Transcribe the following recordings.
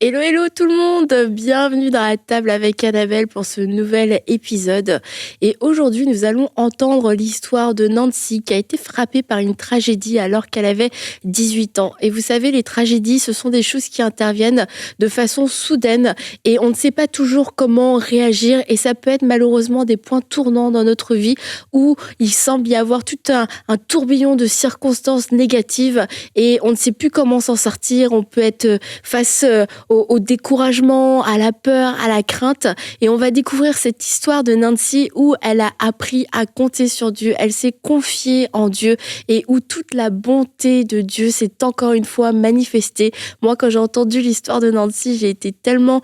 Hello, hello tout le monde! Bienvenue dans la table avec Annabelle pour ce nouvel épisode. Et aujourd'hui, nous allons entendre l'histoire de Nancy qui a été frappée par une tragédie alors qu'elle avait 18 ans. Et vous savez, les tragédies, ce sont des choses qui interviennent de façon soudaine et on ne sait pas toujours comment réagir. Et ça peut être malheureusement des points tournants dans notre vie où il semble y avoir tout un tourbillon de circonstances négatives et on ne sait plus comment s'en sortir. On peut être face au découragement, à la peur, à la crainte. Et on va découvrir cette histoire de Nancy où elle a appris à compter sur Dieu. Elle s'est confiée en Dieu et où toute la bonté de Dieu s'est encore une fois manifestée. Moi, quand j'ai entendu l'histoire de Nancy, j'ai été tellement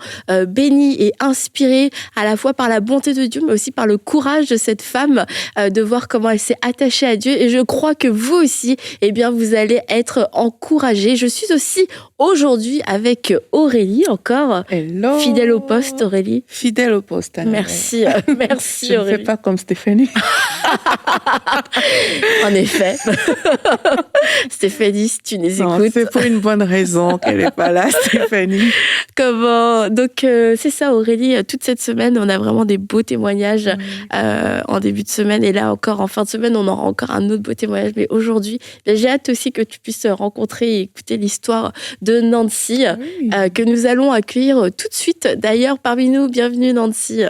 bénie et inspirée à la fois par la bonté de Dieu, mais aussi par le courage de cette femme, de voir comment elle s'est attachée à Dieu. Et je crois que vous aussi, eh bien, vous allez être encouragés. Je suis aussi aujourd'hui avec Aurélie encore. Hello. Fidèle au poste, Aurélie. Fidèle au poste, Annabelle. Merci, merci Je ne Aurélie. fais pas comme Stéphanie. En effet. Stéphanie, si tu nous Non, écoutes. c'est pour une bonne raison qu'elle n'est pas là, Stéphanie. Comment? Donc, c'est ça, Aurélie. Toute cette semaine, on a vraiment des beaux témoignages en début de semaine. Et là, encore en fin de semaine, on aura encore un autre beau témoignage. Mais aujourd'hui, j'ai hâte aussi que tu puisses rencontrer et écouter l'histoire de Nancy, que nous allons accueillir tout de suite. D'ailleurs, parmi nous, bienvenue Nancy.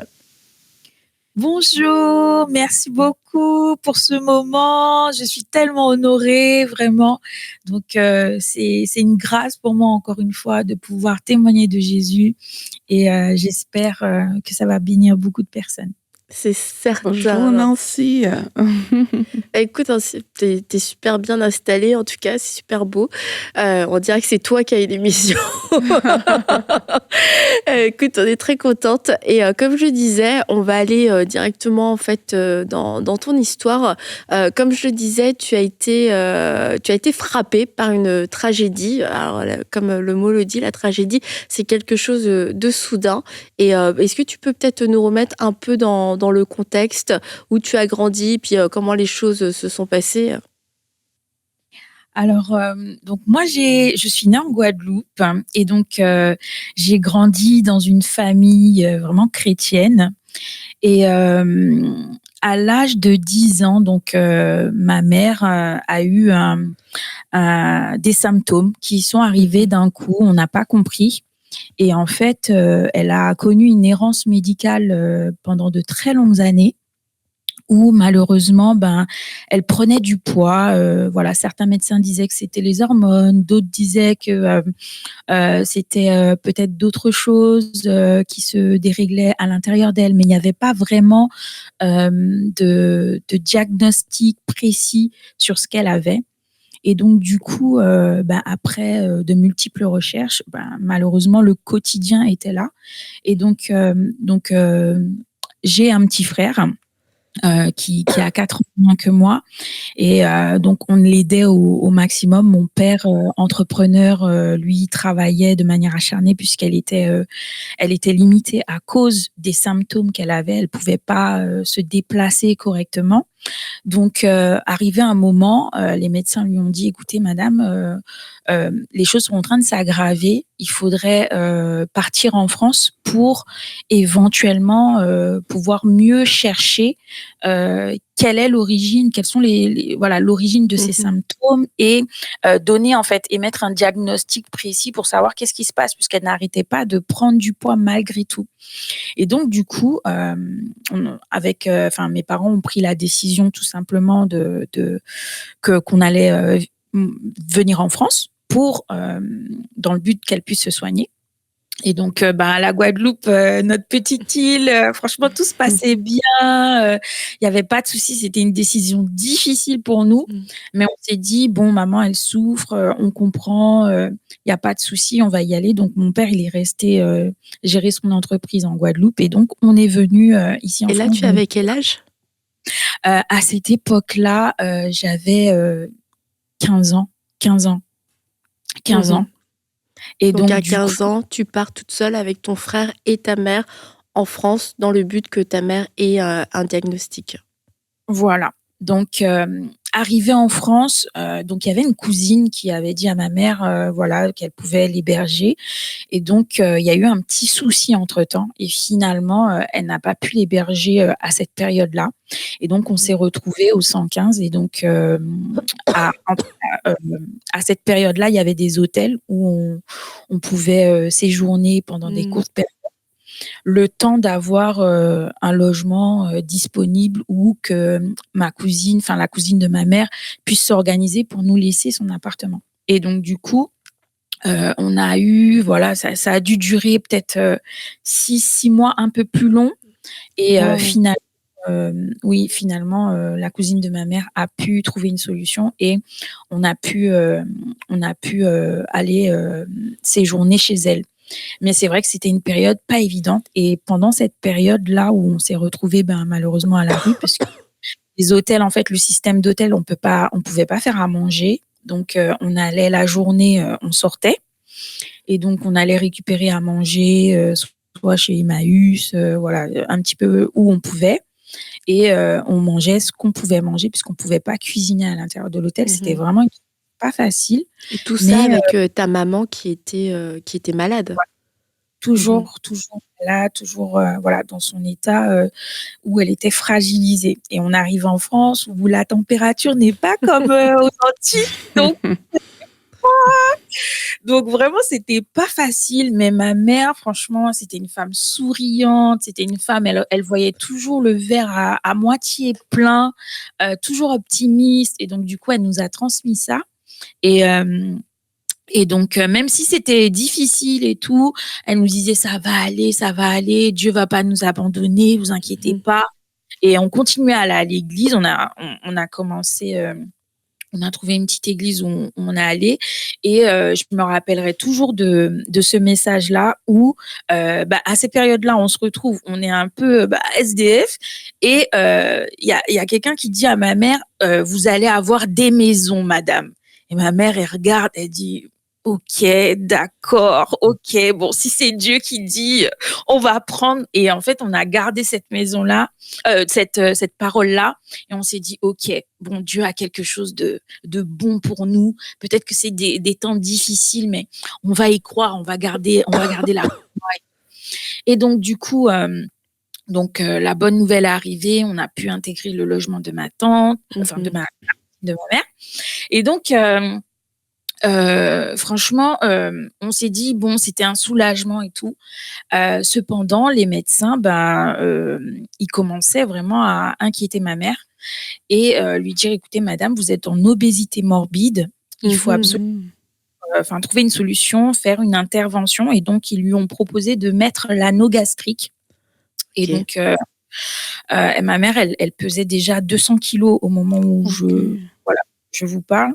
Bonjour, merci beaucoup pour ce moment. Je suis tellement honorée, vraiment. Donc, c'est une grâce pour moi, encore une fois, de pouvoir témoigner de Jésus. Et j'espère que ça va bénir beaucoup de personnes. C'est certain. Bonjour Nancy. Écoute, t'es super bien installée, en tout cas, c'est super beau. On dirait que c'est toi qui as une émission. Écoute, on est très contente. Et comme je disais, on va aller directement en fait dans ton histoire. Comme je le disais, tu as été frappée par une tragédie. Alors, comme le mot le dit, la tragédie, c'est quelque chose de soudain. Et est-ce que tu peux peut-être nous remettre un peu dans le contexte où tu as grandi, puis comment les choses se sont passées? Alors, donc moi, je suis née en Guadeloupe, hein, et donc j'ai grandi dans une famille vraiment chrétienne. Et à l'âge de 10 ans, donc ma mère a eu des symptômes qui sont arrivés d'un coup, on n'a pas compris. Et en fait, elle a connu une errance médicale pendant de très longues années où malheureusement, elle prenait du poids. Voilà, certains médecins disaient que c'était les hormones, d'autres disaient que c'était peut-être d'autres choses qui se déréglaient à l'intérieur d'elle, mais il n'y avait pas vraiment de diagnostic précis sur ce qu'elle avait. Et donc, du coup, après de multiples recherches, malheureusement, le quotidien était là. Et donc, j'ai un petit frère qui a 4 ans de moins que moi. Et donc, on l'aidait au maximum. Mon père, entrepreneur, lui, travaillait de manière acharnée puisqu'elle était limitée à cause des symptômes qu'elle avait. Elle ne pouvait pas se déplacer correctement. Donc, arrivé un moment, les médecins lui ont dit: écoutez, madame, les choses sont en train de s'aggraver. Il faudrait partir en France pour éventuellement pouvoir mieux chercher quelle est l'origine, quelles sont l'origine de ces symptômes et donner en fait, émettre un diagnostic précis pour savoir qu'est-ce qui se passe puisqu'elle n'arrêtait pas de prendre du poids malgré tout. Et donc du coup, mes parents ont pris la décision tout simplement qu'on allait venir en France pour dans le but qu'elle puisse se soigner. Et donc, à la Guadeloupe, notre petite île, franchement, tout se passait bien. Il n'y avait pas de souci. C'était une décision difficile pour nous. Mais on s'est dit, bon, maman, elle souffre, on comprend, il n'y a pas de souci, on va y aller. Donc, mon père, il est resté gérer son entreprise en Guadeloupe. Et donc, on est venu ici en France. Et là, tu avais quel âge? À cette époque-là, j'avais 15 ans. 15 ans. 15 ans. Et donc, à 15 ans, tu pars toute seule avec ton frère et ta mère en France dans le but que ta mère ait un diagnostic. Voilà. Donc, arrivée en France, donc il y avait une cousine qui avait dit à ma mère, voilà, qu'elle pouvait l'héberger. Et donc, il y a eu un petit souci entre-temps. Et finalement, elle n'a pas pu l'héberger à cette période-là. Et donc, on s'est retrouvés au 115. Et donc, à cette période-là, il y avait des hôtels où on pouvait séjourner pendant des courtes périodes, le temps d'avoir un logement disponible ou que ma cousine, enfin la cousine de ma mère, puisse s'organiser pour nous laisser son appartement. Et donc du coup, on a eu, voilà, ça a dû durer peut-être 6 mois, un peu plus long. Et finalement, la cousine de ma mère a pu trouver une solution et on a pu aller séjourner chez elle. Mais c'est vrai que c'était une période pas évidente. Et pendant cette période-là où on s'est retrouvés, malheureusement à la rue, parce que les hôtels, en fait, le système d'hôtel, on pouvait pas faire à manger. Donc, on allait la journée, on sortait. Et donc, on allait récupérer à manger, soit chez Emmaüs, voilà, un petit peu où on pouvait. Et on mangeait ce qu'on pouvait manger puisqu'on pouvait pas cuisiner à l'intérieur de l'hôtel. C'était vraiment pas facile. Et tout ça avec ta maman qui était malade. Toujours là, toujours voilà, dans son état où elle était fragilisée. Et on arrive en France où la température n'est pas comme aux Antilles. Donc vraiment, c'était pas facile. Mais ma mère, franchement, c'était une femme souriante. C'était une femme, elle voyait toujours le verre à moitié plein, toujours optimiste. Et donc, du coup, elle nous a transmis ça. Et donc, même si c'était difficile et tout, elle nous disait ça va aller, Dieu va pas nous abandonner, vous inquiétez pas. Et on continuait à aller à l'église. On a commencé, on a trouvé une petite église où on est allé. Et je me rappellerai toujours de ce message-là où, à ces périodes-là, on se retrouve, on est un peu SDF. Et il y a quelqu'un qui dit à ma mère, vous allez avoir des maisons, madame. Et ma mère, elle regarde, elle dit, ok, d'accord, ok, bon, si c'est Dieu qui dit, on va prendre. Et en fait, on a gardé cette maison-là, cette parole-là, et on s'est dit, ok, bon, Dieu a quelque chose de bon pour nous. Peut-être que c'est des temps difficiles, mais on va y croire, on va garder la foi. Et donc, du coup, la bonne nouvelle est arrivée, on a pu intégrer le logement de ma tante, enfin de ma mère. Et donc, franchement, on s'est dit, bon, c'était un soulagement et tout. Cependant, les médecins, ils commençaient vraiment à inquiéter ma mère et lui dire, écoutez, madame, vous êtes en obésité morbide. Il faut absolument trouver une solution, faire une intervention. Et donc, ils lui ont proposé de mettre l'anneau gastrique. Et donc, ma mère, elle pesait déjà 200 kilos au moment où je vous parle.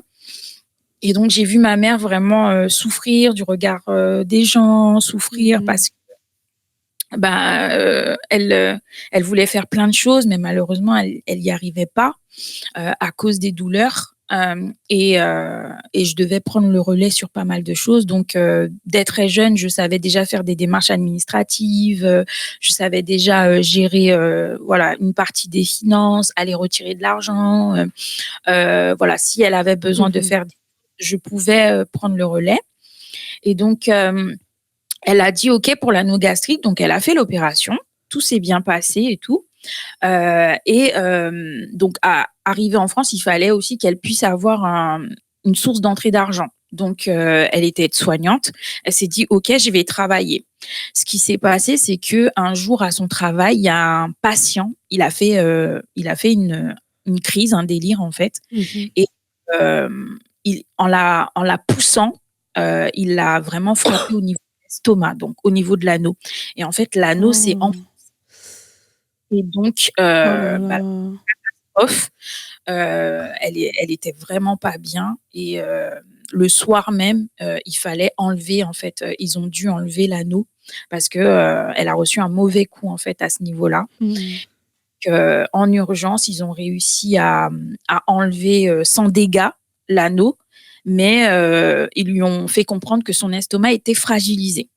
Et donc, j'ai vu ma mère vraiment souffrir du regard des gens, souffrir parce que elle voulait faire plein de choses, mais malheureusement, elle y arrivait pas à cause des douleurs. Et je devais prendre le relais sur pas mal de choses. Donc, dès très jeune, je savais déjà faire des démarches administratives. Je savais déjà gérer une partie des finances, aller retirer de l'argent. Si elle avait besoin de faire je pouvais prendre le relais. Et donc, elle a dit OK pour l'anneau gastrique. Donc, elle a fait l'opération. Tout s'est bien passé et tout. Donc, arrivée en France, il fallait aussi qu'elle puisse avoir une source d'entrée d'argent. Donc, elle était aide-soignante. Elle s'est dit OK, je vais travailler. Ce qui s'est passé, c'est que un jour à son travail, il y a un patient. Il a fait une crise, un délire en fait. Et en la poussant, il l'a vraiment frappé au niveau de l'estomac, donc au niveau de l'anneau. Et en fait, l'anneau s'est enfoncé. Et donc, elle était vraiment pas bien. Et le soir même, il fallait enlever, en fait, ils ont dû enlever l'anneau parce que elle a reçu un mauvais coup, en fait, à ce niveau-là. En urgence, ils ont réussi à enlever sans dégâts l'anneau, mais ils lui ont fait comprendre que son estomac était fragilisé.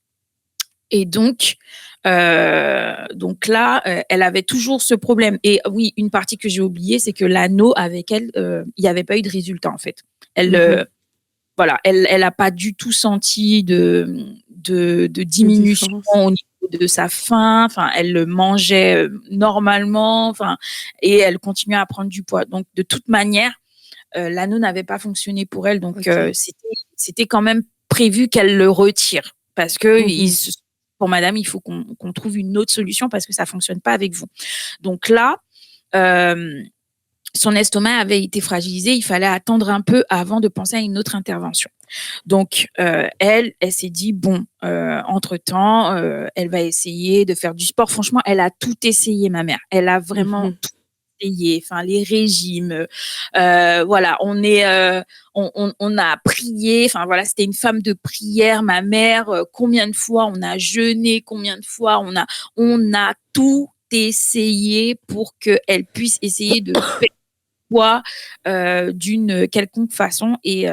Et donc, Donc là, elle avait toujours ce problème. Et oui, une partie que j'ai oubliée, c'est que l'anneau avec elle, il n'y avait pas eu de résultat en fait. Elle, voilà, elle a pas du tout senti de diminution au niveau de sa faim. Enfin, elle le mangeait normalement. Enfin, et elle continuait à prendre du poids. Donc, de toute manière, l'anneau n'avait pas fonctionné pour elle. Donc, c'était quand même prévu qu'elle le retire parce que pour madame, il faut qu'on trouve une autre solution parce que ça fonctionne pas avec vous. Donc là, son estomac avait été fragilisé. Il fallait attendre un peu avant de penser à une autre intervention. Donc, elle s'est dit, bon, entre-temps, elle va essayer de faire du sport. Franchement, elle a tout essayé, ma mère. Elle a vraiment tout essayé. Enfin, les régimes, voilà, on a prié. Enfin, voilà, c'était une femme de prière, ma mère. Combien de fois on a jeûné, combien de fois on a tout essayé pour qu'elle puisse essayer de perdre poids d'une quelconque façon et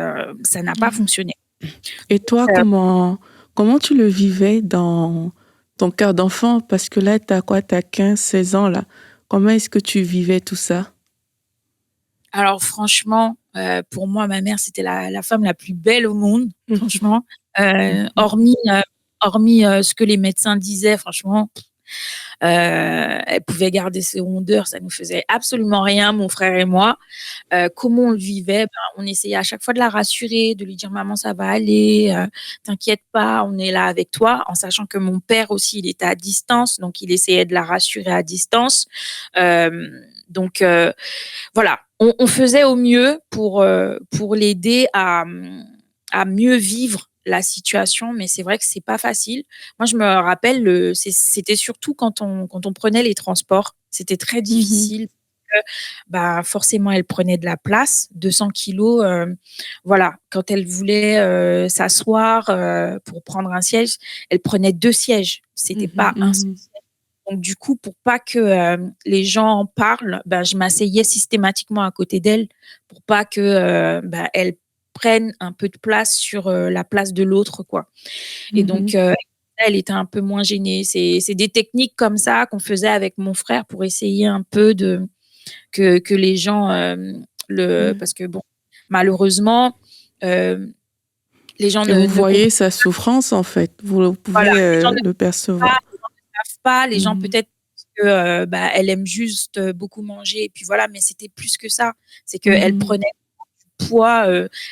ça n'a pas fonctionné. Et toi, comment tu le vivais dans ton cœur d'enfant? Parce que là, tu as quoi? Tu as 15, 16 ans, là. Comment est-ce que tu vivais tout ça? Alors franchement, pour moi, ma mère, c'était la femme la plus belle au monde, franchement. Hormis ce que les médecins disaient, franchement, elle pouvait garder ses rondeurs, ça nous faisait absolument rien, mon frère et moi. Comment on le vivait? On essayait à chaque fois de la rassurer, de lui dire: «Maman, ça va aller, t'inquiète pas, on est là avec toi», en sachant que mon père aussi, il était à distance, donc il essayait de la rassurer à distance. Donc voilà, on faisait au mieux pour l'aider à mieux vivre la situation, mais c'est vrai que c'est pas facile. Moi, je me rappelle, c'était surtout quand on prenait les transports, c'était très difficile. Forcément, elle prenait de la place, 200 kilos. Voilà, quand elle voulait s'asseoir pour prendre un siège, elle prenait 2 sièges. C'était pas un seul siège. Donc du coup, pour pas que les gens en parlent, je m'asseyais systématiquement à côté d'elle pour pas que elle prenne un peu de place sur la place de l'autre, quoi. Et donc elle était un peu moins gênée. C'est des techniques comme ça qu'on faisait avec mon frère pour essayer un peu que les gens parce que bon, malheureusement, les gens vous voyez sa souffrance, en fait. Vous pouvez le percevoir. Pas, les gens peut-être que elle aime juste beaucoup manger et puis voilà, mais c'était plus que ça. C'est qu'elle prenait du poids,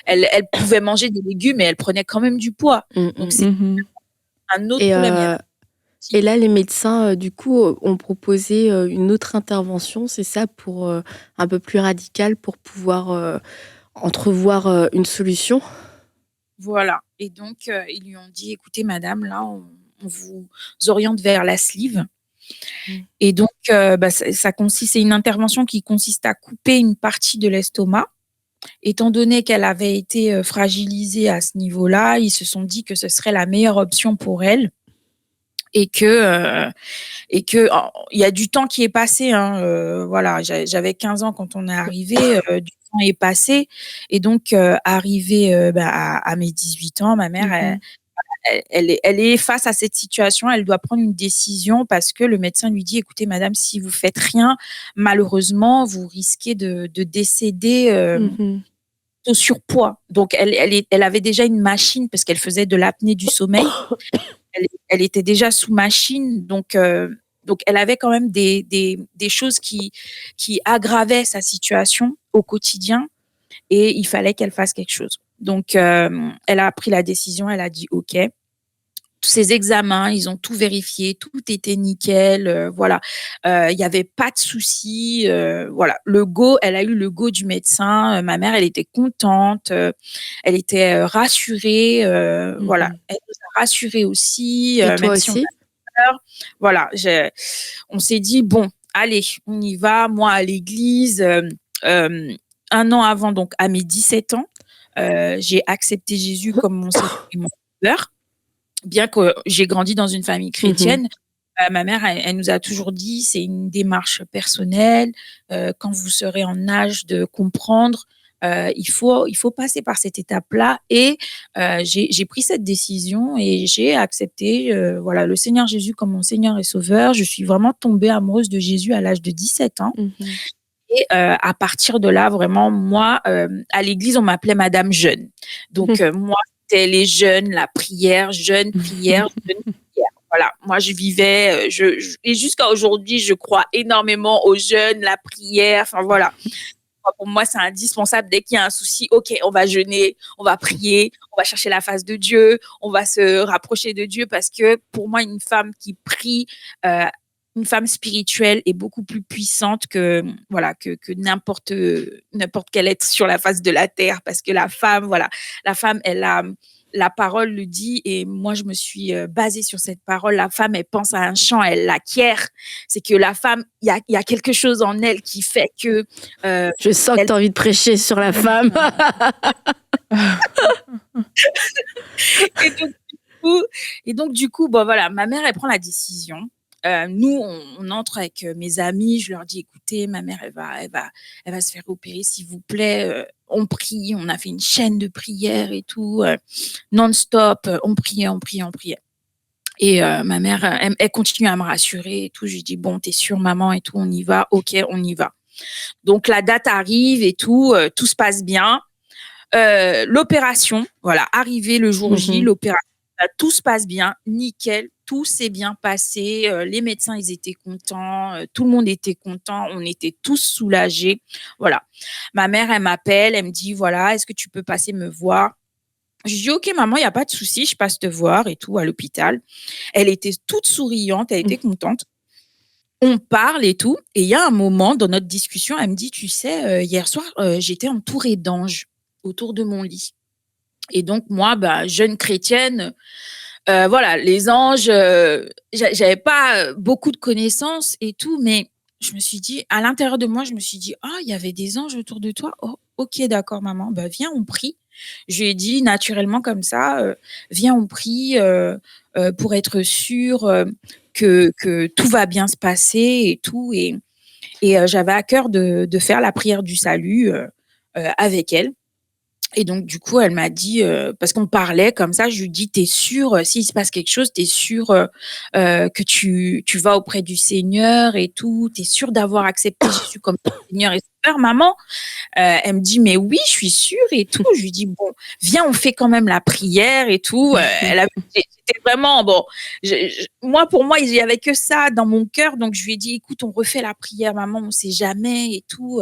elle pouvait manger des légumes, mais elle prenait quand même du poids. Donc c'est un autre problème. Et là, les médecins, du coup, ont proposé une autre intervention, c'est ça, pour un peu plus radicale, pour pouvoir entrevoir une solution? Voilà. Et donc, ils lui ont dit: «Écoutez madame, là, on vous oriente vers la sleeve». Et donc, c'est une intervention qui consiste à couper une partie de l'estomac. Étant donné qu'elle avait été fragilisée à ce niveau-là, ils se sont dit que ce serait la meilleure option pour elle et que il y a du temps qui est passé, hein, voilà, j'avais 15 ans quand on est arrivé, du temps est passé et donc arrivée, à mes 18 ans, ma mère, elle est face à cette situation, elle doit prendre une décision parce que le médecin lui dit: «Écoutez madame, si vous faites rien, malheureusement, vous risquez de décéder, au surpoids». Donc elle avait déjà une machine parce qu'elle faisait de l'apnée du sommeil. Elle était déjà sous machine, donc elle avait quand même des choses qui aggravaient sa situation au quotidien et il fallait qu'elle fasse quelque chose. Donc elle a pris la décision, elle a dit: «OK». Tous ses examens, ils ont tout vérifié, tout était nickel, voilà. Il y avait pas de souci, voilà. Elle a eu le go du médecin, ma mère, elle était contente, elle était rassurée, voilà. Elle nous a rassurés aussi, Et toi même si on aussi? a peur. Voilà, on s'est dit: «Bon, allez, on y va». Moi, à l'église, 1 an avant, donc à mes 17 ans, j'ai accepté Jésus comme mon Seigneur et mon Sauveur. Bien que j'ai grandi dans une famille chrétienne, ma mère, elle nous a toujours dit: «C'est une démarche personnelle, quand vous serez en âge de comprendre, il faut passer par cette étape-là. Et j'ai pris cette décision et j'ai accepté voilà, le Seigneur Jésus comme mon Seigneur et Sauveur. Je suis vraiment tombée amoureuse de Jésus à l'âge de 17 ans. Et à partir de là, vraiment, moi, à l'église, on m'appelait Madame Jeune. Donc, moi, c'était les jeunes, la prière, jeune, prière, jeune, prière. Voilà, moi, je vivais, et jusqu'à aujourd'hui, je crois énormément aux jeunes, la prière, enfin voilà. Pour moi, c'est indispensable. Dès qu'il y a un souci, OK, on va jeûner, on va prier, on va chercher la face de Dieu, on va se rapprocher de Dieu, parce que pour moi, une femme qui prie, une femme spirituelle est beaucoup plus puissante que voilà que n'importe quel être sur la face de la terre, parce que la femme, voilà, la femme, elle a la parole le dit, et moi je me suis basée sur cette parole. La femme, elle pense à un chant, elle l'acquiert. C'est que la femme, il y a quelque chose en elle qui fait que Je sens que tu as envie de prêcher sur la femme. Et donc, du coup, bon, voilà, ma mère, elle prend la décision. Nous, on entre avec mes amis. Je leur dis, écoutez, ma mère, elle va se faire opérer, s'il vous plaît. On prie. On a fait une chaîne de prières et tout, non-stop. On priait, on priait, on priait. Et ma mère, elle continue à me rassurer et tout. Je lui dis, bon, t'es sûre, maman, et tout, on y va. OK, on y va. Donc, la date arrive et tout. Tout se passe bien. L'opération, voilà, arrivé le jour J, l'opération, tout se passe bien, nickel, tout s'est bien passé. Les médecins, ils étaient contents, tout le monde était content, on était tous soulagés. Voilà. Ma mère, elle m'appelle, elle me dit, voilà, est-ce que tu peux passer me voir? Je dis, OK, maman, il n'y a pas de souci, je passe te voir et tout à l'hôpital. Elle était toute souriante, elle était contente. On parle et tout. Et il y a un moment dans notre discussion, elle me dit, tu sais, hier soir, j'étais entourée d'anges autour de mon lit. Et donc, moi, jeune chrétienne, voilà, les anges, j'avais pas beaucoup de connaissances et tout, mais je me suis dit, à l'intérieur de moi, je me suis dit, ah, il y avait des anges autour de toi. Oh, OK, d'accord, maman. Viens, on prie. Je lui ai dit naturellement comme ça, viens, on prie pour être sûr que tout va bien se passer et tout. Et j'avais à cœur de faire la prière du salut avec elle. Et donc, du coup, elle m'a dit, parce qu'on parlait comme ça, je lui dis, t'es sûre, s'il se passe quelque chose, t'es sûre que tu vas auprès du Seigneur et tout, t'es sûre d'avoir accepté Jésus comme ton Seigneur et Sauveur, maman? Elle me dit, mais oui, je suis sûre et tout. Je lui dis, bon, viens, on fait quand même la prière et tout. C'était vraiment, bon, moi, pour moi, il n'y avait que ça dans mon cœur. Donc, je lui ai dit, écoute, on refait la prière, maman, on ne sait jamais et tout.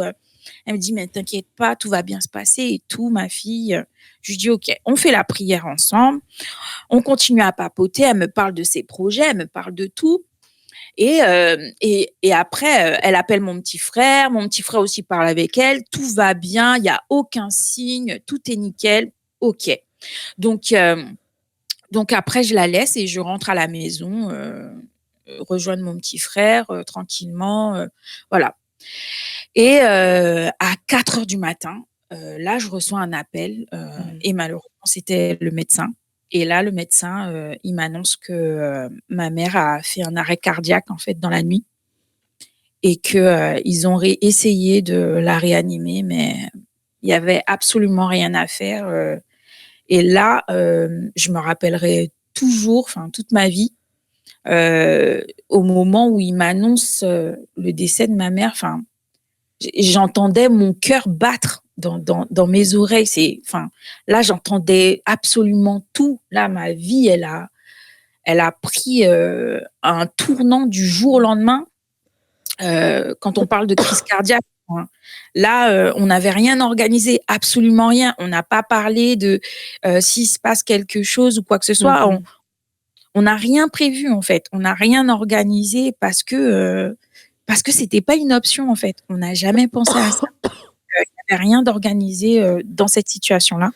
Elle me dit, mais t'inquiète pas, tout va bien se passer et tout, ma fille. Je lui dis, OK, on fait la prière ensemble. On continue à papoter. Elle me parle de ses projets, elle me parle de tout. Et après, elle appelle mon petit frère. Mon petit frère aussi parle avec elle. Tout va bien, il n'y a aucun signe, tout est nickel. OK. Donc après, je la laisse et je rentre à la maison, rejoindre mon petit frère tranquillement. Voilà. Et à 4 heures du matin, là, je reçois un appel et malheureusement, c'était le médecin. Et là, le médecin, il m'annonce que ma mère a fait un arrêt cardiaque, en fait, dans la nuit, et qu'ils ont essayé de la réanimer, mais il y avait absolument rien à faire. Et là, je me rappellerai toujours, enfin, toute ma vie, au moment où il m'annonce le décès de ma mère, enfin, j'entendais mon cœur battre dans mes oreilles. Là, j'entendais absolument tout. Là, ma vie, elle a pris un tournant du jour au lendemain. Quand on parle de crise cardiaque, hein, là, on n'avait rien organisé, absolument rien. On n'a pas parlé de s'il se passe quelque chose ou quoi que ce soit. On n'a rien prévu, en fait. On n'a rien organisé parce que c'était pas une option, en fait. On n'a jamais pensé à ça. Il n'y avait rien d'organisé dans cette situation-là.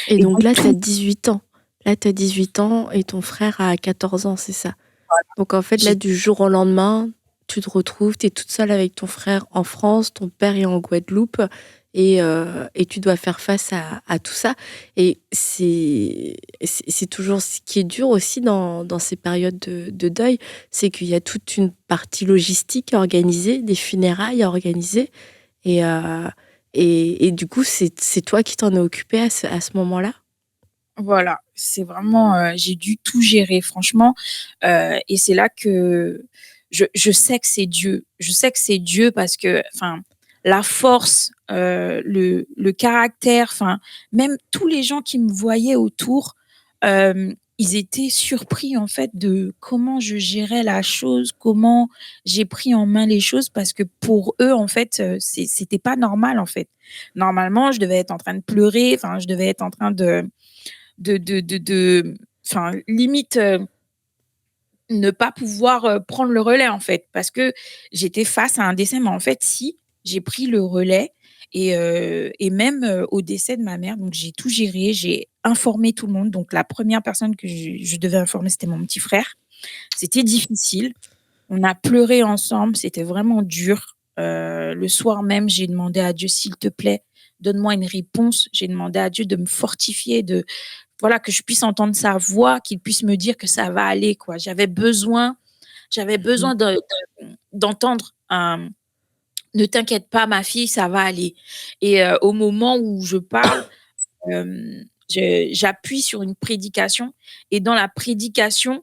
Et donc là, tu as 18 ans. Là, tu as 18 ans et ton frère a 14 ans, c'est ça? Voilà. Donc en fait, là, du jour au lendemain, tu te retrouves, tu es toute seule avec ton frère en France, ton père est en Guadeloupe et tu dois faire face à tout ça. Et c'est toujours ce qui est dur aussi dans ces périodes de deuil, c'est qu'il y a toute une partie logistique à organiser, des funérailles à organiser. Et Et du coup, c'est toi qui t'en es occupée à ce moment-là? Voilà, c'est vraiment, j'ai dû tout gérer franchement, et c'est là que je sais que c'est Dieu. Je sais que c'est Dieu parce que enfin, la force, le caractère, enfin, même tous les gens qui me voyaient autour, ils étaient surpris en fait de comment je gérais la chose, comment j'ai pris en main les choses parce que pour eux en fait, c'était pas normal en fait. Normalement, je devais être en train de pleurer, enfin, je devais être en train de enfin, limite, ne pas pouvoir, prendre le relais, en fait. Parce que j'étais face à un décès, mais en fait, si, j'ai pris le relais et même, au décès de ma mère, donc j'ai tout géré, j'ai informé tout le monde. Donc la première personne que je devais informer, c'était mon petit frère. C'était difficile. On a pleuré ensemble, c'était vraiment dur. Le soir même, j'ai demandé à Dieu: «S'il te plaît, donne-moi une réponse». J'ai demandé à Dieu de me fortifier, de voilà, que je puisse entendre sa voix, qu'il puisse me dire que ça va aller, quoi. J'avais Mmh. besoin d'entendre un: «Ne t'inquiète pas ma fille, ça va aller» et au moment où je parle, je j'appuie sur une prédication et dans la prédication,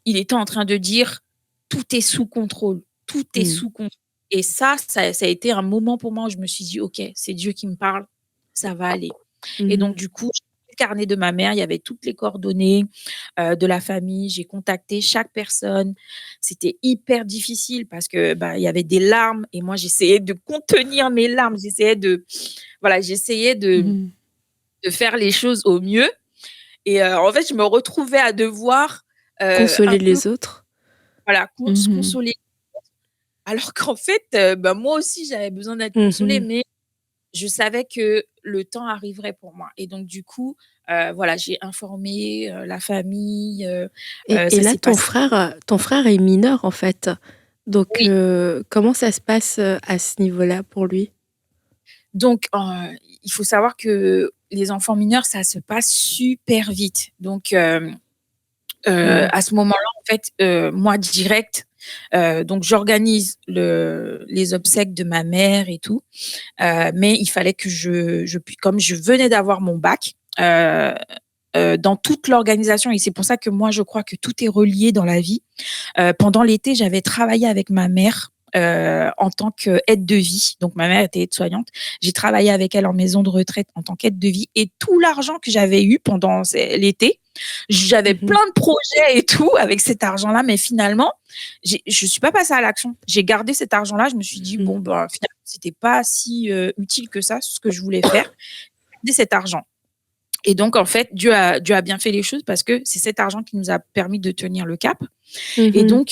il était en train de dire: «Tout est sous contrôle, tout est Mmh. sous contrôle» et ça a été un moment pour moi où je me suis dit: «OK, c'est Dieu qui me parle, ça va aller». Et Mmh. donc du coup, j'ai pris le carnet de ma mère, il y avait toutes les coordonnées, de la famille. J'ai contacté chaque personne. C'était hyper difficile parce que, bah, il y avait des larmes et moi j'essayais de contenir mes larmes. J'essayais de voilà, j'essayais Mmh. de faire les choses au mieux et en fait, je me retrouvais à devoir, un Consoler peu, les autres? voilà, se Mmh. consoler alors qu'en fait, bah, moi aussi j'avais besoin d'être consolée Mmh. mais je savais que le temps arriverait pour moi et donc du coup, voilà, j'ai informé, la famille, Et ça là, s'est passé ton frère est mineur, en fait. Donc, oui, comment ça se passe, à ce niveau-là pour lui? donc il faut savoir que les enfants mineurs, ça se passe super vite donc Mmh. à ce moment-là, en fait, moi direct, donc j'organise les obsèques de ma mère et tout, mais il fallait que je puis comme je venais d'avoir mon bac, dans toute l'organisation et c'est pour ça que moi je crois que tout est relié dans la vie. Pendant l'été, j'avais travaillé avec ma mère, en tant qu'aide de vie. Donc ma mère était aide-soignante. J'ai travaillé avec elle en maison de retraite en tant qu'aide de vie et tout l'argent que j'avais eu pendant l'été, j'avais Mmh. plein de projets et tout avec cet argent-là, mais finalement, je suis pas passée à l'action. J'ai gardé cet argent-là. Je me suis dit: Mmh. «Bon, ben, finalement, c'était pas si, utile que ça, ce que je voulais faire». J'ai cet argent et donc en fait, Dieu a bien fait les choses parce que c'est cet argent qui nous a permis de tenir le cap et Mmh.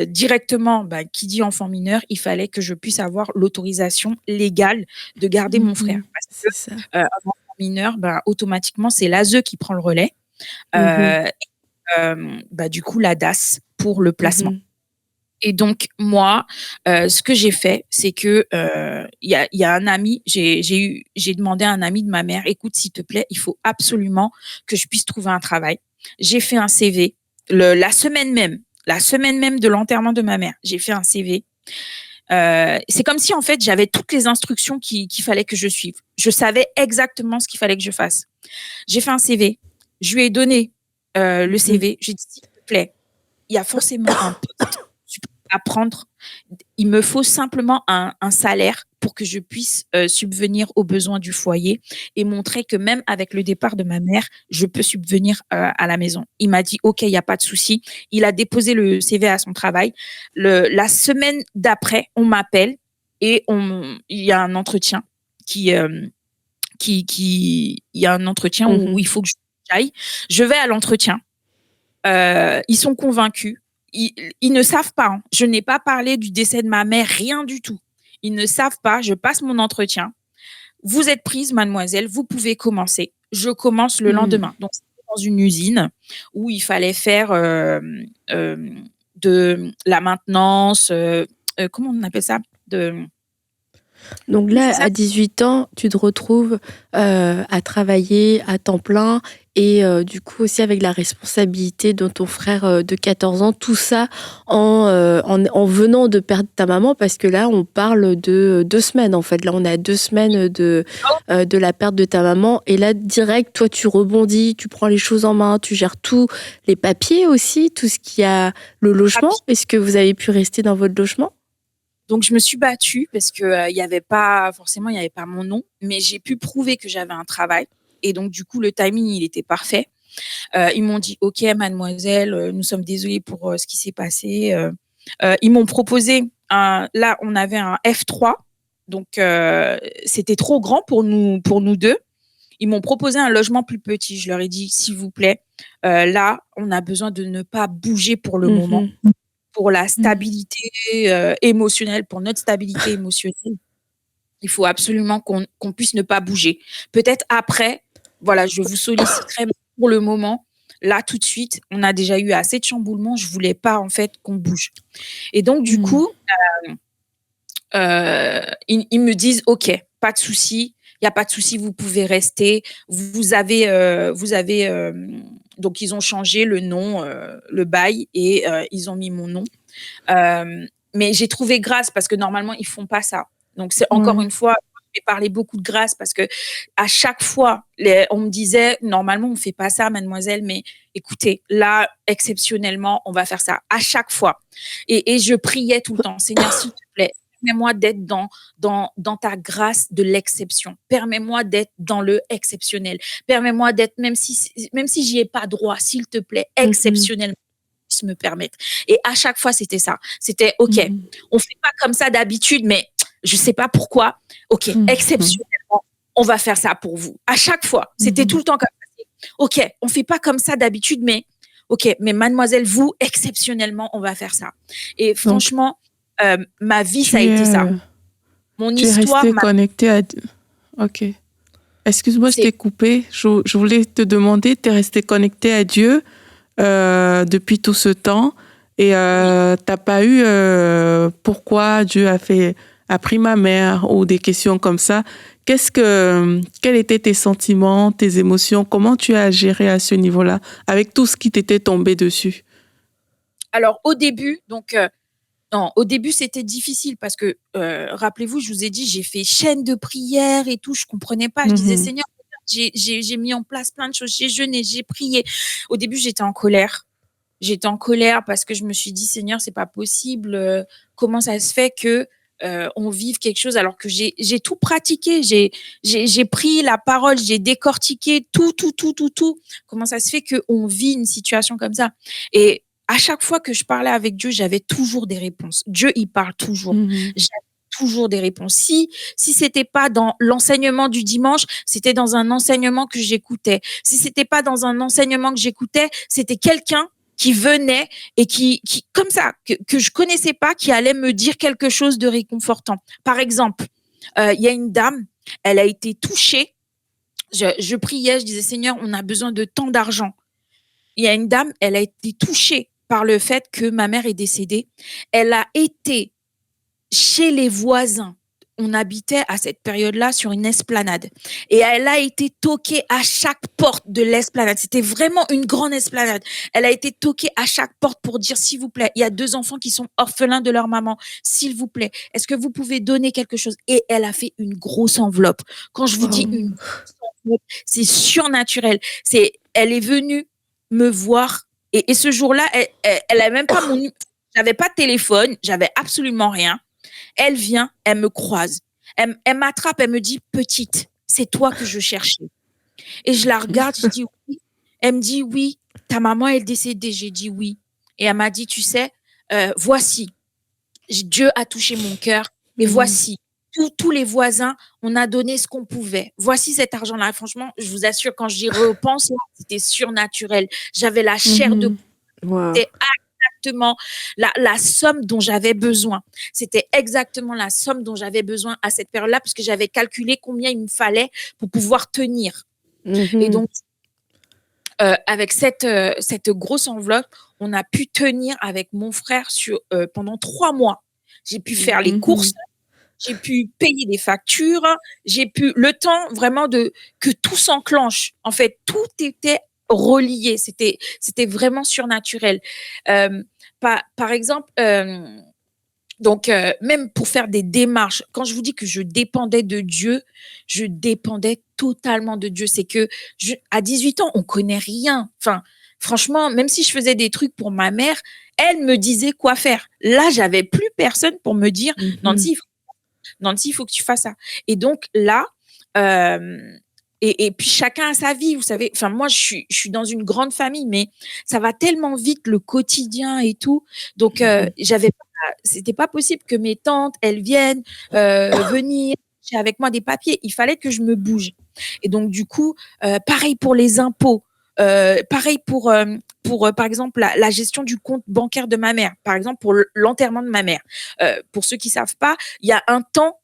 directement, bah, qui dit enfant mineur, il fallait que je puisse avoir l'autorisation légale de garder mon frère. Mmh. Parce que, C'est ça. un enfant mineur, bah, automatiquement, c'est l'ASE qui prend le relais, Mmh. et bah, du coup, la DAS pour le placement. Mmh. Et donc moi, ce que j'ai fait, c'est que, il y a un ami, j'ai demandé à un ami de ma mère: «Écoute, s'il te plaît, il faut absolument que je puisse trouver un travail». J'ai fait un CV la semaine même de l'enterrement de ma mère, j'ai fait un CV. C'est comme si en fait j'avais toutes les instructions qu'il fallait que je suive. Je savais exactement ce qu'il fallait que je fasse. J'ai fait un CV, je lui ai donné, le Mmh. CV, j'ai dit: «S'il te plaît, il y a forcément un poste à prendre. Il me faut simplement un salaire pour que je puisse, subvenir aux besoins du foyer et montrer que même avec le départ de ma mère, je peux subvenir, à la maison». Il m'a dit: «OK, il y a pas de souci». Il a déposé le CV à son travail. La semaine d'après, on m'appelle et il y a un entretien qui, il y a un entretien où Mmh. il faut que j'aille. Je vais à l'entretien. Ils sont convaincus. Ils ne savent pas, hein. Je n'ai pas parlé du décès de ma mère, rien du tout. Ils ne savent pas, je passe mon entretien. «Vous êtes prise mademoiselle, vous pouvez commencer». Je commence le Mmh. lendemain. Donc c'était dans une usine où il fallait faire, de la maintenance, comment on appelle ça? De Donc Oui, là, c'est ça. à 18 ans, tu te retrouves à travailler à temps plein et du coup aussi avec la responsabilité de ton frère de 14 ans, tout ça en venant de perdre ta maman, parce que là, on parle de 2 semaines en fait. Là, on est à 2 semaines de la perte de ta maman et là, direct, toi, tu rebondis, tu prends les choses en main, tu gères tout, les papiers aussi, tout ce qui a le logement. Est-ce que vous avez pu rester dans votre logement? Donc, je me suis battue parce que il y avait pas forcément, il y avait pas mon nom, mais j'ai pu prouver que j'avais un travail. Et donc, du coup, le timing, il était parfait. Ils m'ont dit, OK, mademoiselle, nous sommes désolés pour ce qui s'est passé. Ils m'ont proposé là, on avait un F3, donc c'était trop grand pour nous deux. Ils m'ont proposé un logement plus petit. Je leur ai dit, s'il vous plaît, là, on a besoin de ne pas bouger pour le moment, Mhm. pour la Mhm. stabilité émotionnelle, pour notre stabilité émotionnelle. Il faut absolument qu'on puisse ne pas bouger. Peut-être après, voilà, je vous solliciterai, mais pour le moment, là, tout de suite, on a déjà eu assez de chamboulements. Je voulais pas, en fait, qu'on bouge. Et donc, du Mhm. coup, ils me disent, OK, pas de souci, il y a pas de souci, vous pouvez rester. Vous avez, donc ils ont changé le nom, le bail et ils ont mis mon nom. Mais j'ai trouvé grâce parce que normalement, ils font pas ça. Donc, c'est encore Ouais. une fois, j'ai parlé beaucoup de grâce parce que à chaque fois, on me disait, normalement, on fait pas ça, mademoiselle, mais écoutez, là, exceptionnellement, on va faire ça à chaque fois. Et je priais tout le temps, Seigneur, s'il te plaît, permets-moi d'être dans ta grâce de l'exception. Permets-moi d'être dans le exceptionnel. Permets-moi d'être, même si j'y ai pas droit, s'il te plaît, Mhm. exceptionnellement me permettre. Et à chaque fois, c'était ça. C'était OK. Mhm. On fait pas comme ça d'habitude, mais je sais pas pourquoi. OK, Mhm. exceptionnellement, on va faire ça pour vous. À chaque fois, c'était tout Mhm. le temps comme ça. OK, on fait pas comme ça d'habitude, mais OK, mais mademoiselle, vous, exceptionnellement, on va faire ça. Et Donc, franchement, ma vie, ça a tu été ça. es, Mon tu es histoire, resté connecté à... Ok. Excuse-moi, je c'est t'ai coupé. Je voulais te demander, tu es resté connecté à Dieu depuis tout ce temps et oui. t'as pas eu pourquoi Dieu a pris ma mère ou des questions comme ça. Quels étaient tes sentiments, tes émotions? Comment tu as géré à ce niveau-là avec tout ce qui t'était tombé dessus? Alors au début, donc non, au début, c'était difficile parce que, rappelez-vous, je vous ai dit, j'ai fait chaîne de prière et tout, je comprenais pas. Je disais: Mhm. «Seigneur, j'ai mis en place plein de choses, j'ai jeûné, j'ai prié». Au début, j'étais en colère. J'étais en colère parce que je me suis dit: «Seigneur, c'est pas possible, comment ça se fait que, on vive quelque chose alors que j'ai tout pratiqué, j'ai pris la parole, j'ai décortiqué tout, tout, tout, tout, tout. Comment ça se fait qu'on vit une situation comme ça?» Et à chaque fois que je parlais avec Dieu, j'avais toujours des réponses. Dieu, il parle toujours. Mhm. J'avais toujours des réponses. Si c'était pas dans l'enseignement du dimanche, c'était dans un enseignement que j'écoutais. Si c'était pas dans un enseignement que j'écoutais, c'était quelqu'un qui venait et qui comme ça, que je connaissais pas, qui allait me dire quelque chose de réconfortant. Par exemple, il y a une dame, elle a été touchée. Je priais, je disais, Seigneur, on a besoin de tant d'argent. Il y a une dame, elle a été touchée par le fait que ma mère est décédée. Elle a été chez les voisins. On habitait à cette période-là sur une esplanade. Et elle a été toquée à chaque porte de l'esplanade. C'était vraiment une grande esplanade. Elle a été toquée à chaque porte pour dire, s'il vous plaît, il y a 2 enfants qui sont orphelins de leur maman. S'il vous plaît, est-ce que vous pouvez donner quelque chose? Et elle a fait une grosse enveloppe. Quand je vous dis Wow. une grosse enveloppe, c'est surnaturel. Elle est venue me voir. Et ce jour-là, elle a même pas j'avais pas de téléphone, j'avais absolument rien. Elle vient, elle me croise. Elle m'attrape, elle me dit, petite, c'est toi que je cherchais. Et je la regarde, je dis oui. Elle me dit oui, ta maman est décédée. J'ai dit oui. Et elle m'a dit, tu sais, voici, Dieu a touché mon cœur et Mhm. voici, tous les voisins, on a donné ce qu'on pouvait. Voici cet argent-là. Franchement, je vous assure, quand j'y repense, c'était surnaturel. J'avais la chair de Mhm. Wow. c'était exactement la somme dont j'avais besoin. C'était exactement la somme dont j'avais besoin à cette période-là, puisque j'avais calculé combien il me fallait pour pouvoir tenir. Et Mhm. donc, avec cette grosse enveloppe, on a pu tenir avec mon frère pendant 3 mois. J'ai pu faire les courses, Mhm. j'ai pu payer des factures, j'ai pu le temps vraiment de que tout s'enclenche. En fait, tout était relié. C'était vraiment surnaturel. Par exemple, donc même pour faire des démarches, quand je vous dis que je dépendais de Dieu, je dépendais totalement de Dieu. C'est que à 18 ans, on connaît rien. Enfin, franchement, même si je faisais des trucs pour ma mère, elle me disait quoi faire. Là, j'avais plus personne pour me dire, Nancy, il faut que tu fasses ça. Et donc là, et puis chacun a sa vie, vous savez. Enfin, moi, je suis dans une grande famille, mais ça va tellement vite le quotidien et tout. Donc, c'était pas possible que mes tantes, elles viennent venir avec moi des papiers. Il fallait que je me bouge. Et donc, du coup, pareil pour les impôts. Pareil pour par exemple, la gestion du compte bancaire de ma mère. Par exemple, pour l'enterrement de ma mère. Pour ceux qui savent pas, il y a un temps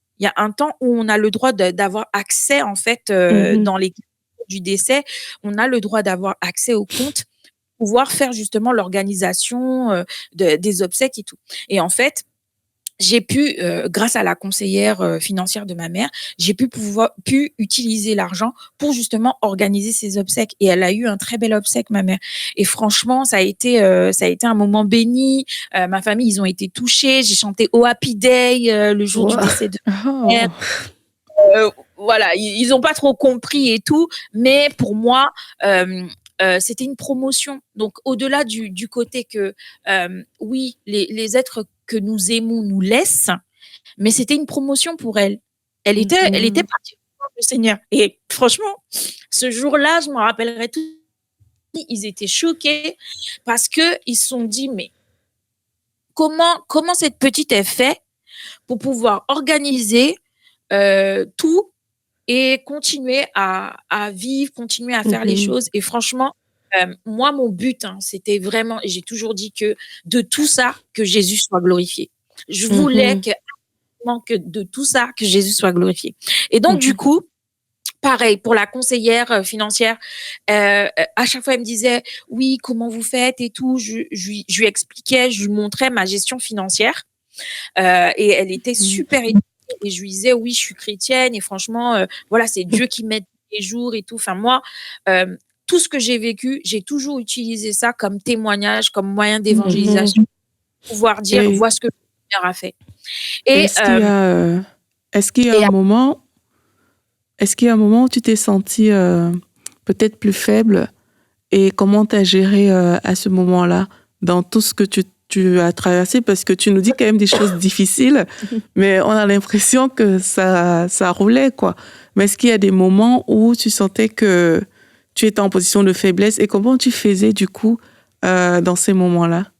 où on a le droit d'avoir accès, en fait, dans les cas du décès, on a le droit d'avoir accès au compte, pouvoir faire justement l'organisation des obsèques et tout. Et en fait, j'ai pu, grâce à la conseillère financière de ma mère, j'ai pu utiliser l'argent pour justement organiser ses obsèques. Et elle a eu un très bel obsèque, ma mère. Et franchement, ça a été un moment béni. Ma famille, ils ont été touchés. J'ai chanté Oh Happy Day le jour du décès de ma mère. Voilà, ils ont pas trop compris et tout, mais pour moi, c'était une promotion. Donc, au-delà du côté que, oui, les êtres que nous aimons nous laissent, mais c'était une promotion pour elle. Elle était partie pour le Seigneur. Et franchement, ce jour-là, je me rappellerai tout. Ils étaient choqués parce que ils se sont dit, mais comment cette petite est fait pour pouvoir organiser tout et continuer à vivre, continuer à faire les choses. Et franchement, moi, mon but, c'était vraiment, et j'ai toujours dit que de tout ça, que Jésus soit glorifié. Je voulais que de tout ça, que Jésus soit glorifié. Et donc, du coup, pareil, pour la conseillère financière, à chaque fois, elle me disait, oui, comment vous faites et tout. Je lui expliquais, je lui montrais ma gestion financière. Et elle était super étonnée. Et je lui disais, oui, je suis chrétienne et franchement, voilà, c'est Dieu qui m'aide tous les jours et tout. Enfin, moi, tout ce que j'ai vécu, j'ai toujours utilisé ça comme témoignage, comme moyen d'évangélisation, pour pouvoir dire, vois ce que le Seigneur a fait. Et est-ce qu'il y a un moment où tu t'es sentie peut-être plus faible et comment tu as géré à ce moment-là dans tout ce que tu as traversé, parce que tu nous dis quand même des choses difficiles, mais on a l'impression que ça roulait, quoi. Mais est-ce qu'il y a des moments où tu sentais que tu étais en position de faiblesse et comment tu faisais du coup dans ces moments-là?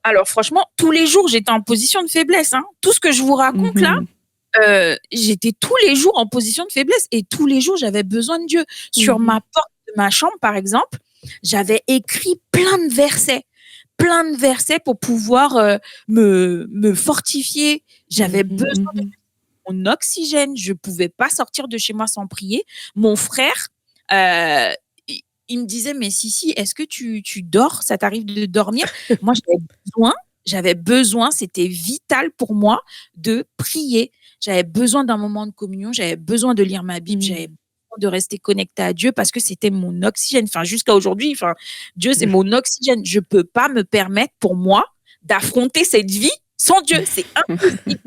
Alors franchement, tous les jours, j'étais en position de faiblesse. Hein. Tout ce que je vous raconte là, j'étais tous les jours en position de faiblesse et tous les jours, j'avais besoin de Dieu. Sur ma porte de ma chambre, par exemple, j'avais écrit plein de versets pour pouvoir me fortifier. J'avais besoin de mon oxygène. Je pouvais pas sortir de chez moi sans prier. Mon frère, il me disait, mais Sissi, est-ce que tu dors? Ça t'arrive de dormir? Moi, j'avais besoin, c'était vital pour moi de prier. J'avais besoin d'un moment de communion, j'avais besoin de lire ma Bible, j'avais besoin de rester connectée à Dieu parce que c'était mon oxygène. Enfin, jusqu'à aujourd'hui, Dieu, c'est mon oxygène. Je peux pas me permettre, pour moi, d'affronter cette vie sans Dieu. C'est impossible.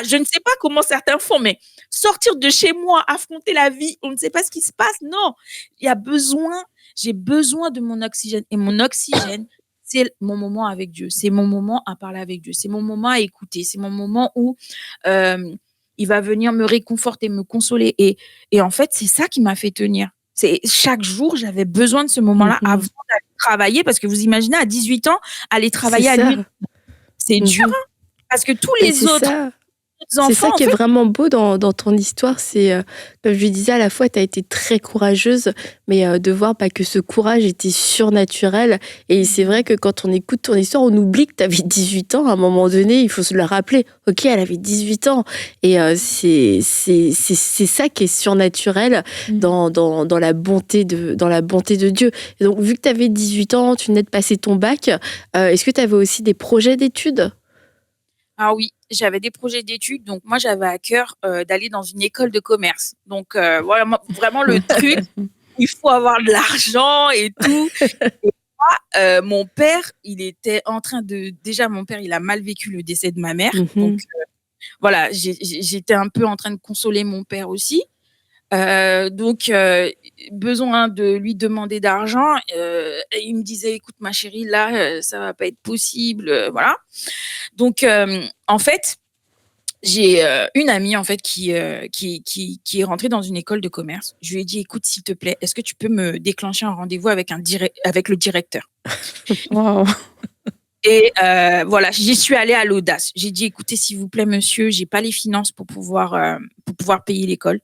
Je ne sais pas comment certains font, mais sortir de chez moi, affronter la vie, on ne sait pas ce qui se passe. Non, j'ai besoin de mon oxygène. Et mon oxygène, c'est mon moment avec Dieu. C'est mon moment à parler avec Dieu. C'est mon moment à écouter. C'est mon moment où il va venir me réconforter, me consoler. Et en fait, c'est ça qui m'a fait tenir. Chaque jour, j'avais besoin de ce moment-là avant d'aller travailler. Parce que vous imaginez, à 18 ans, aller travailler à nuit, c'est dur. Hein, parce que tous les autres... C'est ça qui est vraiment beau dans ton histoire, c'est, comme je lui disais, à la fois tu as été très courageuse, mais de voir que ce courage était surnaturel. Et c'est vrai que quand on écoute ton histoire, on oublie que tu avais 18 ans. À un moment donné, il faut se le rappeler. Ok, elle avait 18 ans. Et c'est ça qui est surnaturel dans la bonté de Dieu. Et donc, vu que tu avais 18 ans, tu venais de passer ton bac, est-ce que tu avais aussi des projets d'études ? Ah oui, j'avais des projets d'études, donc moi j'avais à cœur d'aller dans une école de commerce. Donc voilà, vraiment le truc, il faut avoir de l'argent et tout. Et mon père, il était en train de... Déjà, mon père, il a mal vécu le décès de ma mère. Donc voilà, j'étais un peu en train de consoler mon père aussi. Donc, besoin de lui demander d'argent. Et il me disait, écoute, ma chérie, là, ça va pas être possible. Voilà. Donc, en fait, j'ai une amie en fait qui est rentrée dans une école de commerce. Je lui ai dit, écoute, s'il te plaît, est-ce que tu peux me déclencher un rendez-vous avec avec le directeur? Wow. Et voilà, j'y suis allée à l'audace. J'ai dit, écoutez, s'il vous plaît, monsieur, j'ai pas les finances pour pouvoir payer l'école,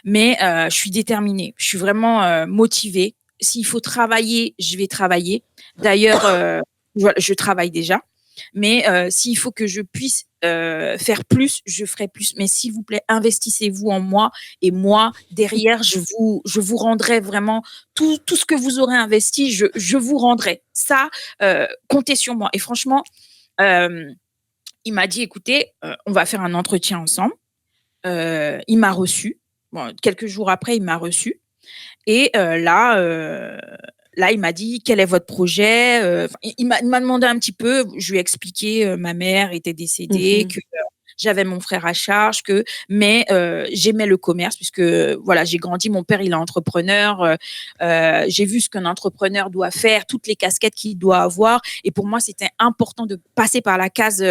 mais je suis déterminée. Je suis vraiment motivée. S'il faut travailler, je vais travailler. D'ailleurs, voilà, je travaille déjà. Mais s'il faut que je puisse faire plus, je ferai plus. Mais s'il vous plaît, investissez-vous en moi. Et moi, derrière, je vous rendrai vraiment tout ce que vous aurez investi, je vous rendrai. Ça, comptez sur moi. Et franchement, il m'a dit, écoutez, on va faire un entretien ensemble. Il m'a reçu. Bon, quelques jours après, il m'a reçu. Et là, il m'a dit, quel est votre projet? Il m'a demandé un petit peu, je lui ai expliqué, ma mère était décédée, que j'avais mon frère à charge, mais j'aimais le commerce puisque voilà, j'ai grandi, mon père il est entrepreneur, j'ai vu ce qu'un entrepreneur doit faire, toutes les casquettes qu'il doit avoir, et pour moi c'était important de passer par la case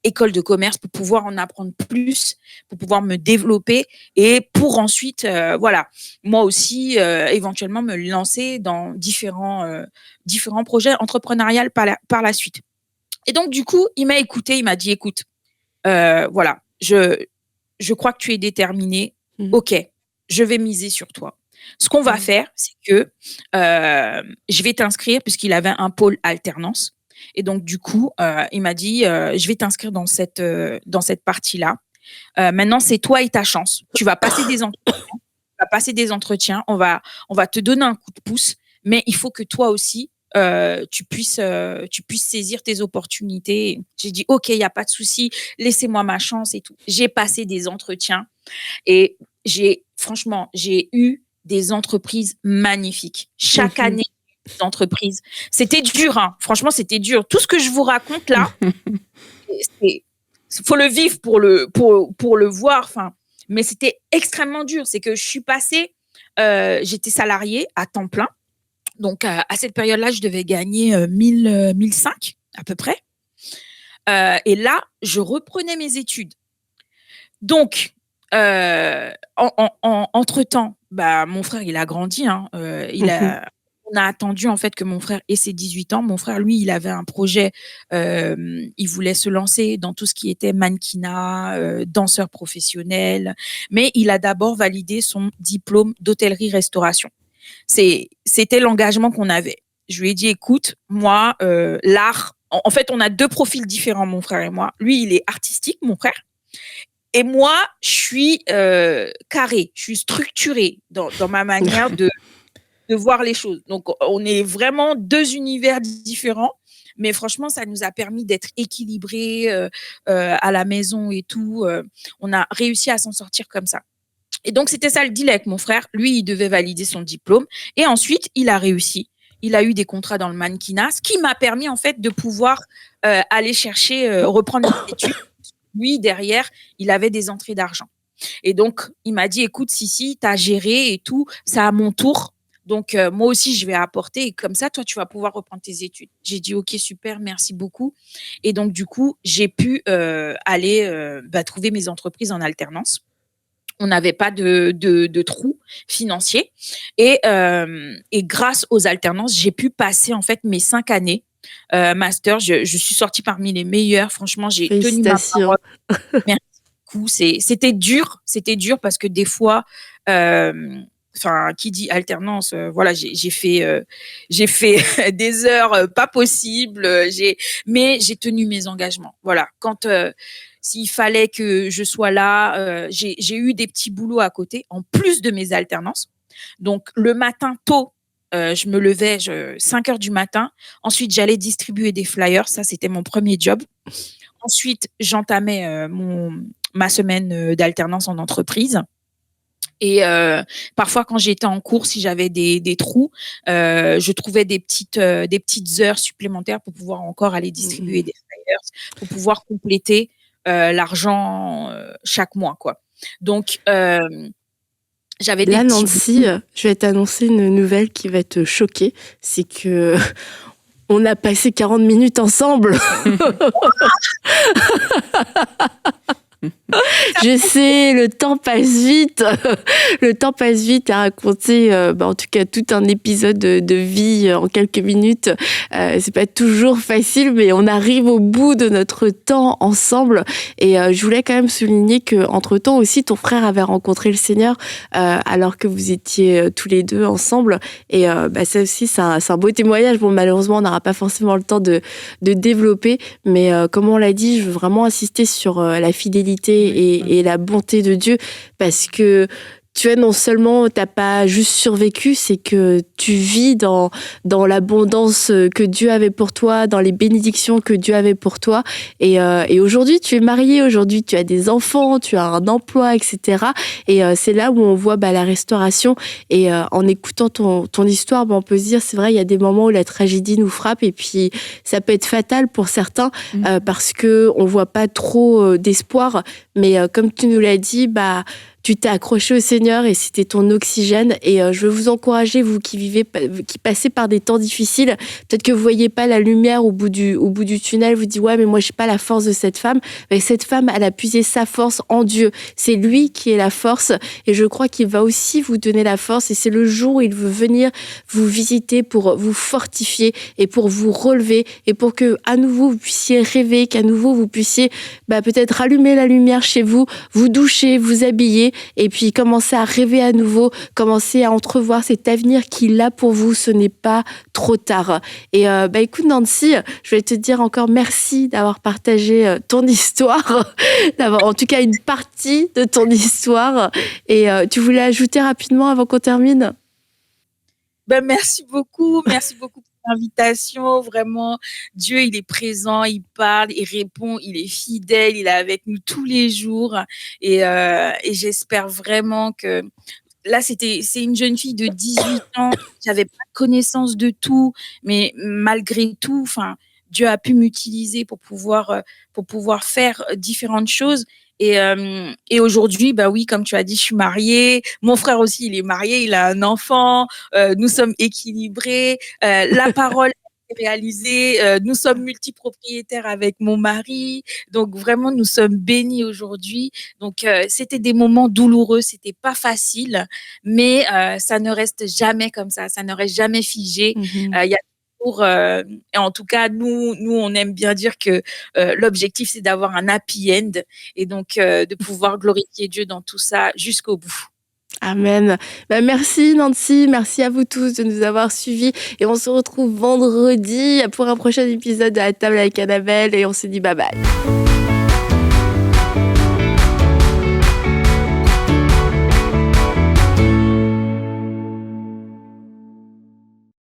école de commerce pour pouvoir en apprendre plus, pour pouvoir me développer et pour ensuite, voilà, moi aussi, éventuellement me lancer dans différents projets entrepreneuriales par la suite. Et donc, du coup, il m'a écouté, il m'a dit, écoute, voilà, je crois que tu es déterminé. Ok, je vais miser sur toi. Ce qu'on va faire, c'est que je vais t'inscrire, puisqu'il avait un pôle alternance. Et donc, du coup, il m'a dit, je vais t'inscrire dans cette partie-là. Maintenant, c'est toi et ta chance. Tu vas passer des entretiens. On va te donner un coup de pouce, mais il faut que toi aussi, tu puisses saisir tes opportunités. J'ai dit, OK, il n'y a pas de souci, laissez-moi ma chance et tout. J'ai passé des entretiens et franchement, j'ai eu des entreprises magnifiques. Chaque année, des entreprises. C'était dur, hein. Franchement, c'était dur. Tout ce que je vous raconte là, il faut le vivre pour le voir. Enfin, mais c'était extrêmement dur. C'est que je suis passée, j'étais salariée à temps plein. Donc, à cette période-là, je devais gagner 1005 à peu près. Et là, je reprenais mes études. Donc, entre-temps, bah, mon frère, il a grandi. Hein, on a attendu en fait que mon frère ait ses 18 ans. Mon frère, lui, il avait un projet. Il voulait se lancer dans tout ce qui était mannequinat, danseur professionnel. Mais il a d'abord validé son diplôme d'hôtellerie-restauration. C'était l'engagement qu'on avait. Je lui ai dit, écoute, moi, l'art, en fait, on a deux profils différents, mon frère et moi. Lui, il est artistique, mon frère. Et moi, je suis carrée, je suis structurée dans ma manière de voir les choses. Donc, on est vraiment deux univers différents. Mais franchement, ça nous a permis d'être équilibrés à la maison et tout. On a réussi à s'en sortir comme ça. Et donc, c'était ça le deal avec mon frère. Lui, il devait valider son diplôme. Et ensuite, il a réussi. Il a eu des contrats dans le mannequinat, ce qui m'a permis, en fait, de pouvoir aller chercher, reprendre mes études. Lui, derrière, il avait des entrées d'argent. Et donc, il m'a dit, écoute, Sissi, tu as géré et tout, c'est à mon tour. Donc, moi aussi, je vais apporter. Et comme ça, toi, tu vas pouvoir reprendre tes études. J'ai dit, OK, super, merci beaucoup. Et donc, du coup, j'ai pu aller trouver mes entreprises en alternance. On n'avait pas de trou financier. Et grâce aux alternances, j'ai pu passer en fait mes 5 années master. Je suis sortie parmi les meilleures. Franchement, j'ai tenu ma parole. Merci beaucoup. C'était dur parce que des fois, qui dit alternance, voilà, j'ai fait des heures pas possibles. Mais j'ai tenu mes engagements. Voilà, quand s'il fallait que je sois là, j'ai eu des petits boulots à côté, en plus de mes alternances. Donc, le matin tôt, je me levais 5 heures du matin. Ensuite, j'allais distribuer des flyers. Ça, c'était mon premier job. Ensuite, j'entamais ma semaine d'alternance en entreprise. Et parfois, quand j'étais en cours, si j'avais des trous, je trouvais des petites heures supplémentaires pour pouvoir encore aller distribuer des flyers, pour pouvoir compléter l'argent chaque mois, quoi. Donc, j'avais des Là, petits Nancy, je vais t'annoncer une nouvelle qui va te choquer. C'est que on a passé 40 minutes ensemble. Je sais, le temps passe vite. Le temps passe vite à raconter, en tout cas, tout un épisode de vie en quelques minutes. C'est pas toujours facile, mais on arrive au bout de notre temps ensemble. Et je voulais quand même souligner que, entre-temps aussi, ton frère avait rencontré le Seigneur alors que vous étiez tous les deux ensemble. Et ça aussi, c'est un beau témoignage. Bon, malheureusement, on n'aura pas forcément le temps de développer, mais comme on l'a dit, je veux vraiment insister sur la fidélité et la bonté de Dieu, parce que tu vois, non seulement t'as pas juste survécu, c'est que tu vis dans l'abondance que Dieu avait pour toi, dans les bénédictions que Dieu avait pour toi. Et aujourd'hui, tu es marié, aujourd'hui, tu as des enfants, tu as un emploi, etc. Et c'est là où on voit la restauration. Et en écoutant ton histoire, on peut se dire, c'est vrai, il y a des moments où la tragédie nous frappe, et puis ça peut être fatal pour certains parce que on voit pas trop d'espoir. Mais comme tu nous l'as dit, tu t'es accroché au Seigneur et c'était ton oxygène. Et je veux vous encourager, vous qui passez par des temps difficiles. Peut-être que vous voyez pas la lumière au bout du tunnel. Vous dites, ouais, mais moi, j'ai pas la force de cette femme. Mais cette femme, elle a puisé sa force en Dieu. C'est lui qui est la force. Et je crois qu'il va aussi vous donner la force. Et c'est le jour où il veut venir vous visiter pour vous fortifier et pour vous relever et pour que, à nouveau, vous puissiez rêver, qu'à nouveau, vous puissiez, peut-être allumer la lumière chez vous, vous doucher, vous habiller, et puis commencer à rêver à nouveau, commencer à entrevoir cet avenir qu'il a pour vous. Ce n'est pas trop tard. Et écoute Nancy, je vais te dire encore merci d'avoir partagé ton histoire, d'avoir en tout cas une partie de ton histoire. Et tu voulais ajouter rapidement avant qu'on termine ? Merci beaucoup pour l'invitation. Vraiment, Dieu, il est présent, il parle, il répond, il est fidèle, il est avec nous tous les jours. Et j'espère vraiment que là, c'est une jeune fille de 18 ans. J'avais pas connaissance de tout, mais malgré tout, Dieu a pu m'utiliser pour pouvoir faire différentes choses. Et aujourd'hui, oui, comme tu as dit, je suis mariée. Mon frère aussi, il est marié, il a un enfant. Nous sommes équilibrés. La parole est réalisée. Nous sommes multipropriétaires avec mon mari. Donc vraiment, nous sommes bénis aujourd'hui. Donc c'était des moments douloureux, c'était pas facile, mais ça ne reste jamais comme ça. Ça ne reste jamais figé. Il y a et en tout cas, nous, on aime bien dire que l'objectif, c'est d'avoir un happy end et donc de pouvoir glorifier Dieu dans tout ça jusqu'au bout. Amen. Merci Nancy, merci à vous tous de nous avoir suivis et on se retrouve vendredi pour un prochain épisode de La Table avec Annabelle et on se dit bye bye.